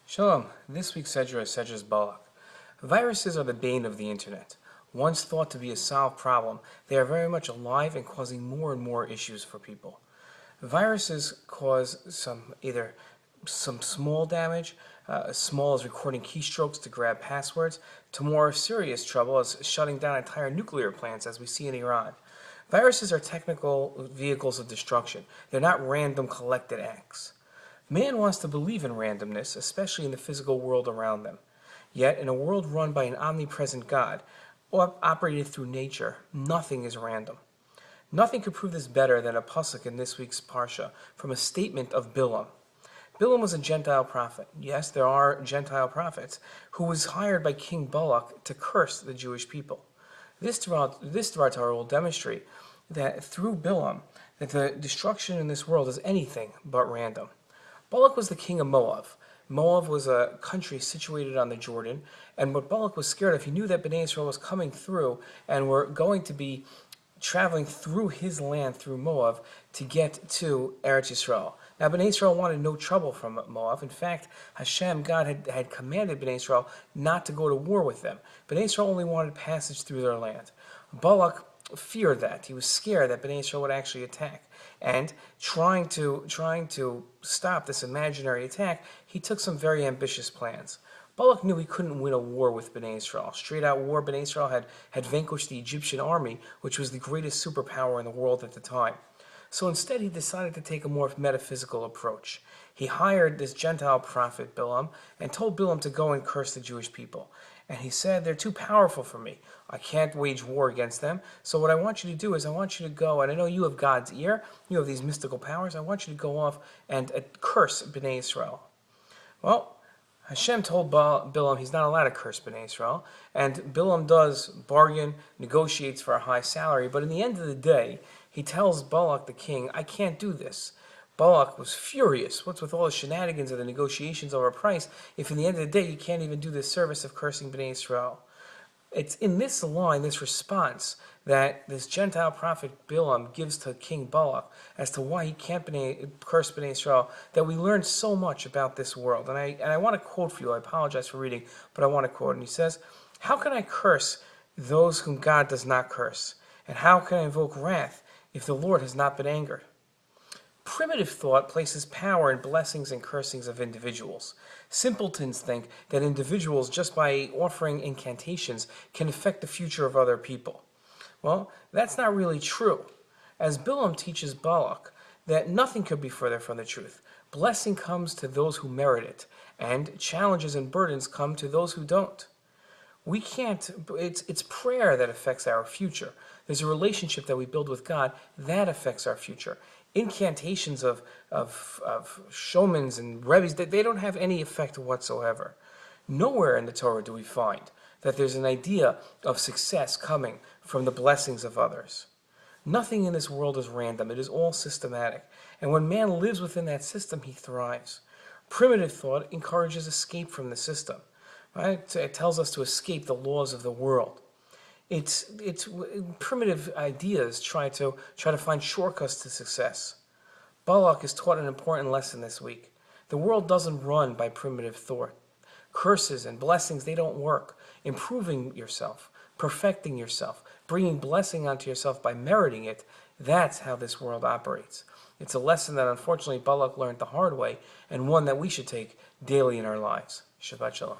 Shalom. This week's Sedra is Sedra Balak. Viruses are the bane of the internet. Once thought to be a solved problem, they are very much alive and causing more and more issues for people. Viruses cause either some small damage, as small as recording keystrokes to grab passwords, to more serious trouble as shutting down entire nuclear plants, as we see in Iran. Viruses are technical vehicles of destruction. They're not random collected acts. Man wants to believe in randomness, especially in the physical world around them. Yet, in a world run by an omnipresent God, or operated through nature, nothing is random. Nothing could prove this better than a pasuk in this week's parsha from a statement of Bilam. Bilam was a Gentile prophet. Yes, there are Gentile prophets, who was hired by King Balak to curse the Jewish people. This Dvar Torah will demonstrate that through Bilam, that the destruction in this world is anything but random. Balak was the king of Moab. Moab was a country situated on the Jordan, and what Balak was scared of, he knew that Bnei Israel was coming through and were going to be traveling through his land, through Moab, to get to Eretz Yisrael. Now, Bnei Israel wanted no trouble from Moab. In fact, Hashem, God, had commanded Bnei Israel not to go to war with them. Bnei Israel only wanted passage through their land. Balak feared that. He was scared that Bnei Israel would actually attack. And trying to stop this imaginary attack, he took some very ambitious plans. Balak knew he couldn't win a war with Bnei Israel. Straight out war, Bnei Israel had vanquished the Egyptian army, which was the greatest superpower in the world at the time. So instead, he decided to take a more metaphysical approach. He hired this Gentile prophet, Bilam, and told Bilam to go and curse the Jewish people. And he said, they're too powerful for me. I can't wage war against them. So what I want you to do is I want you to go, and I know you have God's ear, you have these mystical powers, I want you to go off and curse Bnei Israel. Well, Hashem told Bilam he's not allowed to curse Bnei Israel, and Bilam does bargain, negotiates for a high salary, but in the end of the day, he tells Balak the king, I can't do this. Balak was furious. What's with all the shenanigans of the negotiations over a price if in the end of the day you can't even do this service of cursing Bnei Israel? It's in this line, this response, that this Gentile prophet Bilam gives to King Balak as to why he can't curse Bnei Israel, that we learn so much about this world. And I want to quote for you. I apologize for reading, but I want to quote. And he says, how can I curse those whom God does not curse? And how can I invoke wrath if the Lord has not been angered? Primitive thought places power in blessings and cursings of individuals. Simpletons think that individuals, just by offering incantations, can affect the future of other people. Well, that's not really true. As Bilam teaches Balak, that nothing could be further from the truth. Blessing comes to those who merit it, and challenges and burdens come to those who don't. We can't, it's prayer that affects our future. There's a relationship that we build with God that affects our future. Incantations of shamans and Rabbis, they don't have any effect whatsoever. Nowhere in the Torah do we find that there's an idea of success coming from the blessings of others. Nothing in this world is random. It is all systematic. And when man lives within that system, he thrives. Primitive thought encourages escape from the system. Right? It tells us to escape the laws of the world. It's primitive ideas try to find shortcuts to success. Balak is taught an important lesson this week. The world doesn't run by primitive thought. Curses and blessings, they don't work. Improving yourself, perfecting yourself, bringing blessing onto yourself by meriting it, that's how this world operates. It's a lesson that unfortunately Balak learned the hard way, and one that we should take daily in our lives. Shabbat Shalom.